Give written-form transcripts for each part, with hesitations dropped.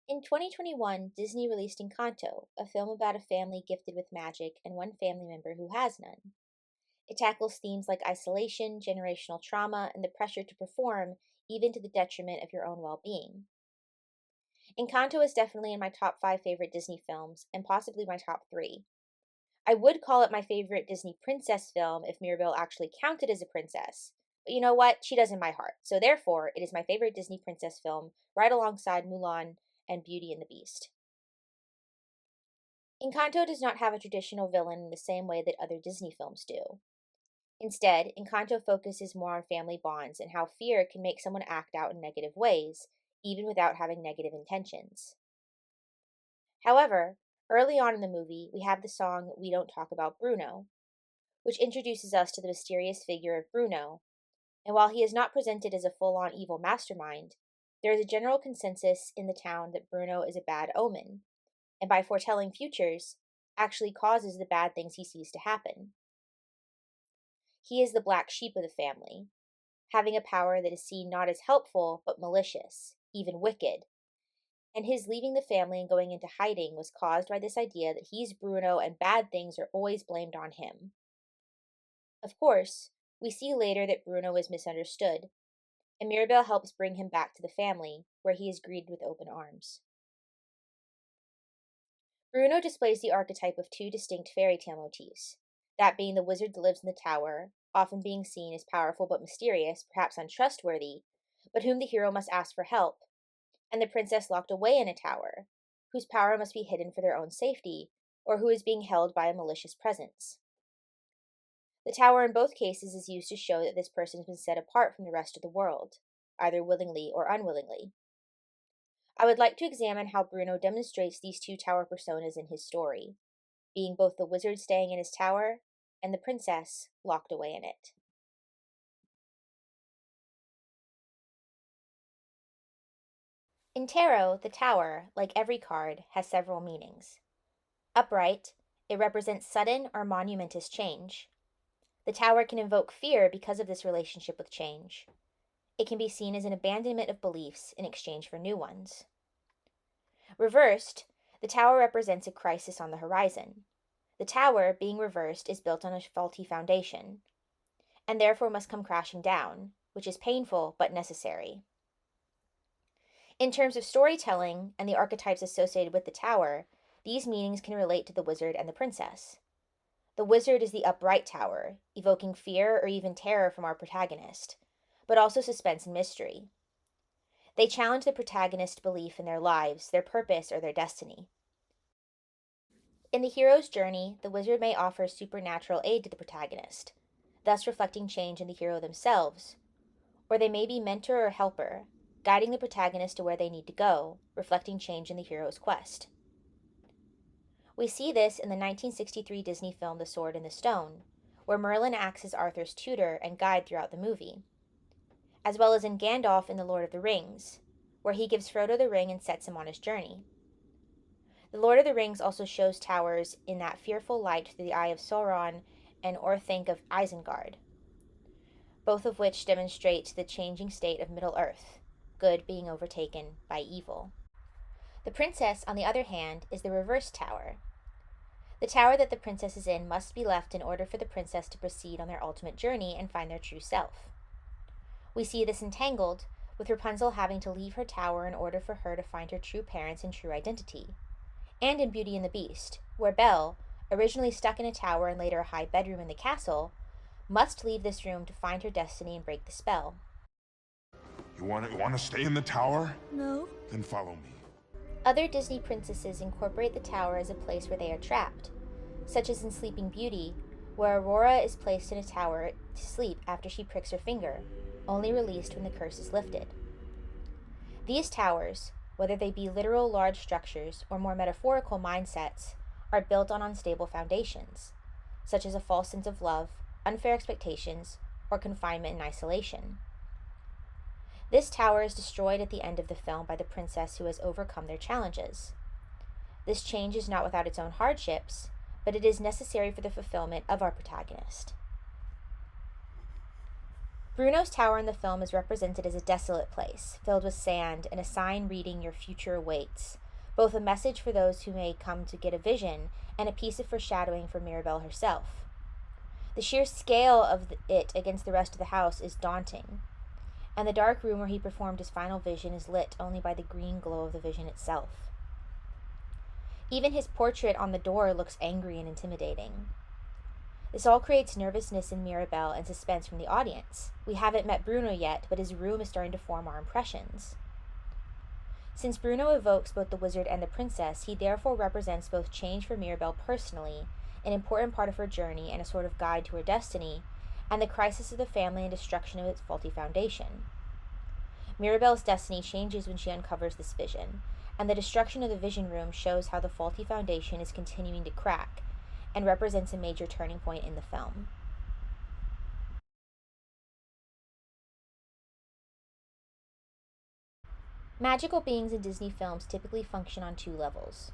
In 2021, Disney released Encanto, a film about a family gifted with magic and one family member who has none. It tackles themes like isolation, generational trauma, and the pressure to perform, even to the detriment of your own well being. Encanto is definitely in my top 5 favorite Disney films, and possibly my top 3. I would call it my favorite Disney princess film if Mirabelle actually counted as a princess. But you know what? She does in my heart. So therefore, it is my favorite Disney princess film, right alongside Mulan and Beauty and the Beast. Encanto does not have a traditional villain in the same way that other Disney films do. Instead, Encanto focuses more on family bonds and how fear can make someone act out in negative ways, even without having negative intentions. However, early on in the movie, we have the song We Don't Talk About Bruno, which introduces us to the mysterious figure of Bruno, and while he is not presented as a full on evil mastermind, there is a general consensus in the town that Bruno is a bad omen, and by foretelling futures, actually causes the bad things he sees to happen. He is the black sheep of the family, having a power that is seen not as helpful, but malicious, even wicked. And his leaving the family and going into hiding was caused by this idea that he's Bruno and bad things are always blamed on him. Of course, we see later that Bruno is misunderstood, and Mirabelle helps bring him back to the family, where he is greeted with open arms. Bruno displays the archetype of two distinct fairy tale motifs, that being the wizard that lives in the tower, often being seen as powerful but mysterious, perhaps untrustworthy, but whom the hero must ask for help, and the princess locked away in a tower, whose power must be hidden for their own safety, or who is being held by a malicious presence. The tower in both cases is used to show that this person has been set apart from the rest of the world, either willingly or unwillingly. I would like to examine how Bruno demonstrates these two tower personas in his story, being both the wizard staying in his tower and the princess locked away in it. In tarot, the tower, like every card, has several meanings. Upright, it represents sudden or monumentous change. The tower can invoke fear because of this relationship with change. It can be seen as an abandonment of beliefs in exchange for new ones. Reversed, the tower represents a crisis on the horizon. The tower, being reversed, is built on a faulty foundation, and therefore must come crashing down, which is painful but necessary. In terms of storytelling and the archetypes associated with the tower, these meanings can relate to the wizard and the princess. The wizard is the upright tower, evoking fear or even terror from our protagonist, but also suspense and mystery. They challenge the protagonist's belief in their lives, their purpose, or their destiny. In the hero's journey, the wizard may offer supernatural aid to the protagonist, thus reflecting change in the hero themselves, or they may be mentor or helper, guiding the protagonist to where they need to go, reflecting change in the hero's quest. We see this in the 1963 Disney film The Sword and the Stone, where Merlin acts as Arthur's tutor and guide throughout the movie, as well as in Gandalf in The Lord of the Rings, where he gives Frodo the ring and sets him on his journey. The Lord of the Rings also shows towers in that fearful light through the eye of Sauron and Orthanc of Isengard, both of which demonstrate the changing state of Middle-earth, good being overtaken by evil. The princess, on the other hand, is the reversed tower. The tower that the princess is in must be left in order for the princess to proceed on their ultimate journey and find their true self. We see this entangled, with Rapunzel having to leave her tower in order for her to find her true parents and true identity, and in Beauty and the Beast, where Belle, originally stuck in a tower and later a high bedroom in the castle, must leave this room to find her destiny and break the spell. You want to stay in the tower? No. Then follow me. Other Disney princesses incorporate the tower as a place where they are trapped, such as in Sleeping Beauty, where Aurora is placed in a tower to sleep after she pricks her finger, only released when the curse is lifted. These towers, whether they be literal large structures or more metaphorical mindsets, are built on unstable foundations, such as a false sense of love, unfair expectations, or confinement and isolation. This tower is destroyed at the end of the film by the princess who has overcome their challenges. This change is not without its own hardships, but it is necessary for the fulfillment of our protagonist. Bruno's tower in the film is represented as a desolate place, filled with sand, and a sign reading, "Your future awaits," both a message for those who may come to get a vision and a piece of foreshadowing for Mirabelle herself. The sheer scale of it against the rest of the house is daunting, and the dark room where he performed his final vision is lit only by the green glow of the vision itself. Even his portrait on the door looks angry and intimidating. This all creates nervousness in Mirabelle and suspense from the audience. We haven't met Bruno yet, but his room is starting to form our impressions. Since Bruno evokes both the wizard and the princess, he therefore represents both change for Mirabelle personally, an important part of her journey and a sort of guide to her destiny, and the crisis of the family and destruction of its faulty foundation. Mirabelle's destiny changes when she uncovers this vision, and the destruction of the vision room shows how the faulty foundation is continuing to crack, and represents a major turning point in the film. Magical beings in Disney films typically function on two levels.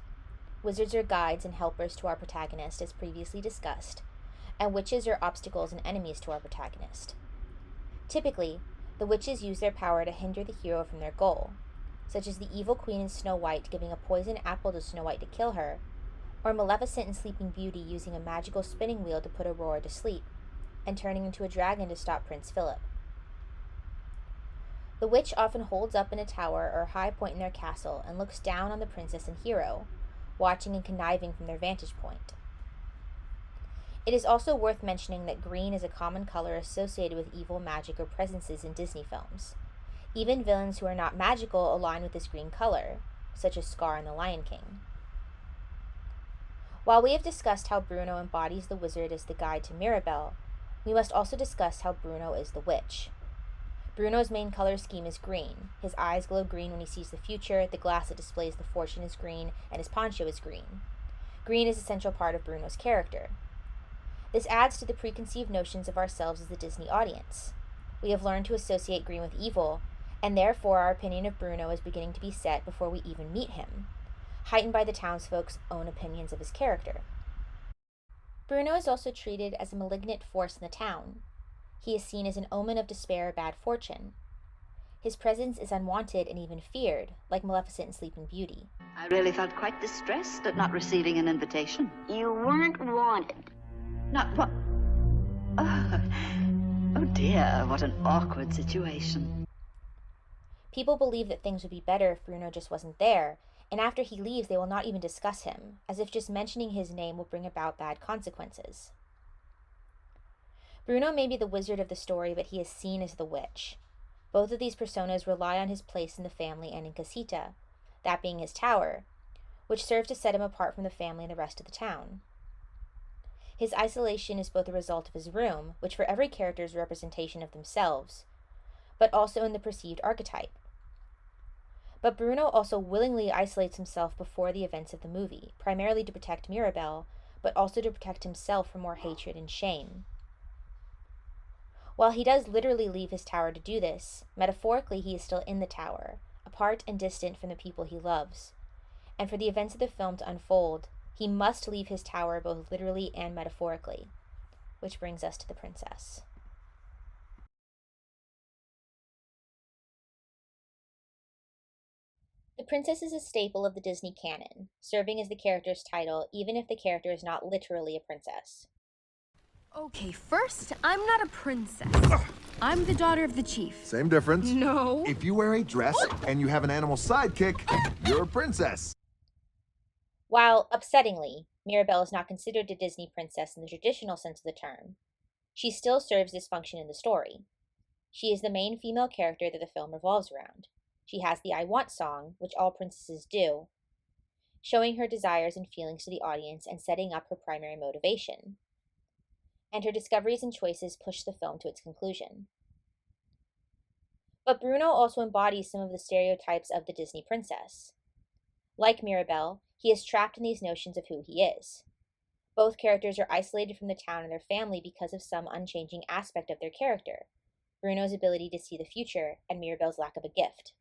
Wizards are guides and helpers to our protagonist, as previously discussed, and witches are obstacles and enemies to our protagonist. Typically, the witches use their power to hinder the hero from their goal, such as the evil queen in Snow White giving a poison apple to Snow White to kill her, or Maleficent in Sleeping Beauty using a magical spinning wheel to put Aurora to sleep, and turning into a dragon to stop Prince Philip. The witch often holds up in a tower or a high point in their castle and looks down on the princess and hero, watching and conniving from their vantage point. It is also worth mentioning that green is a common color associated with evil magic or presences in Disney films. Even villains who are not magical align with this green color, such as Scar in The Lion King. While we have discussed how Bruno embodies the wizard as the guide to Mirabelle, we must also discuss how Bruno is the witch. Bruno's main color scheme is green. His eyes glow green when he sees the future, the glass that displays the fortune is green, and his poncho is green. Green is a central part of Bruno's character. This adds to the preconceived notions of ourselves as the Disney audience. We have learned to associate green with evil, and therefore our opinion of Bruno is beginning to be set before we even meet him, heightened by the townsfolk's own opinions of his character. Bruno is also treated as a malignant force in the town. He is seen as an omen of despair or bad fortune. His presence is unwanted and even feared, like Maleficent in Sleeping Beauty. I really felt quite distressed at not receiving an invitation. You weren't wanted. Not what? Oh, oh dear, what an awkward situation. People believe that things would be better if Bruno just wasn't there, and after he leaves they will not even discuss him, as if just mentioning his name will bring about bad consequences. Bruno may be the wizard of the story, but he is seen as the witch. Both of these personas rely on his place in the family and in Casita, that being his tower, which serves to set him apart from the family and the rest of the town. His isolation is both a result of his room, which for every character is a representation of themselves, but also in the perceived archetype. But Bruno also willingly isolates himself before the events of the movie, primarily to protect Mirabelle, but also to protect himself from more hatred and shame. While he does literally leave his tower to do this, metaphorically he is still in the tower, apart and distant from the people he loves. And for the events of the film to unfold, he must leave his tower both literally and metaphorically. Which brings us to the princess. The princess is a staple of the Disney canon, serving as the character's title even if the character is not literally a princess. Okay, first, I'm not a princess. I'm the daughter of the chief. Same difference. No. If you wear a dress and you have an animal sidekick, you're a princess. While, upsettingly, Mirabelle is not considered a Disney princess in the traditional sense of the term, she still serves this function in the story. She is the main female character that the film revolves around. She has the "I Want" song, which all princesses do, showing her desires and feelings to the audience and setting up her primary motivation. And her discoveries and choices push the film to its conclusion. But Bruno also embodies some of the stereotypes of the Disney princess. Like Mirabelle, he is trapped in these notions of who he is. Both characters are isolated from the town and their family because of some unchanging aspect of their character, Bruno's ability to see the future and Mirabelle's lack of a gift.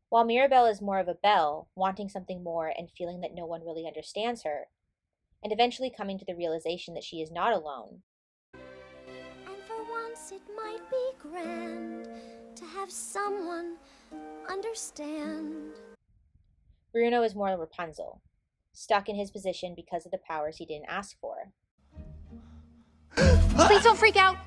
While Mirabelle is more of a belle, wanting something more and feeling that no one really understands her, and eventually coming to the realization that she is not alone. And for once, Guess it might be grand to have someone understand. Bruno is more Rapunzel, stuck in his position because of the powers he didn't ask for. Please don't freak out.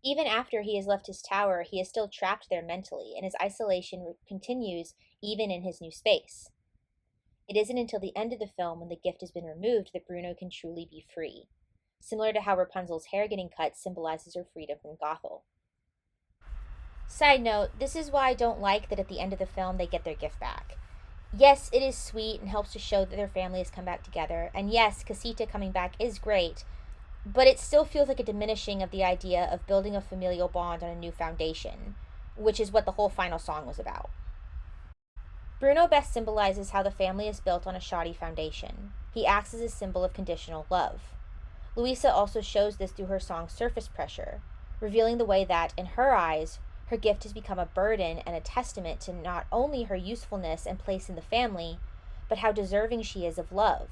Even after he has left his tower, he is still trapped there mentally, and his isolation continues even in his new space. It isn't until the end of the film, when the gift has been removed, that Bruno can truly be free, similar to how Rapunzel's hair getting cut symbolizes her freedom from Gothel. Side note, this is why I don't like that at the end of the film they get their gift back. Yes, it is sweet and helps to show that their family has come back together, and yes, Casita coming back is great, but it still feels like a diminishing of the idea of building a familial bond on a new foundation, which is what the whole final song was about. Bruno best symbolizes how the family is built on a shoddy foundation. He acts as a symbol of conditional love. Luisa also shows this through her song Surface Pressure, revealing the way that, in her eyes, her gift has become a burden and a testament to not only her usefulness and place in the family, but how deserving she is of love.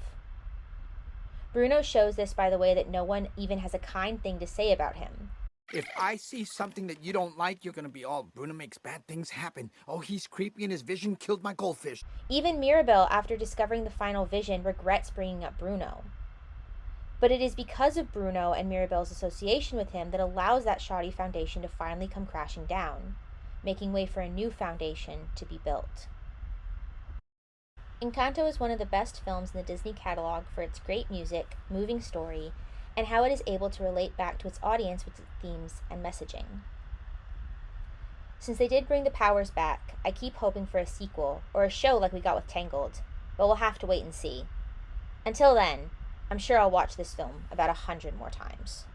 Bruno shows this by the way that no one even has a kind thing to say about him. If I see something that you don't like, you're gonna be all, Bruno makes bad things happen. Oh, he's creepy and his vision killed my goldfish. Even Mirabel, after discovering the final vision, regrets bringing up Bruno. But it is because of Bruno and Mirabel's association with him that allows that shoddy foundation to finally come crashing down, making way for a new foundation to be built. Encanto is one of the best films in the Disney catalog for its great music, moving story, and how it is able to relate back to its audience with its themes and messaging. Since they did bring the powers back, I keep hoping for a sequel, or a show like we got with Tangled, but we'll have to wait and see. Until then, I'm sure I'll watch this film about 100 more times.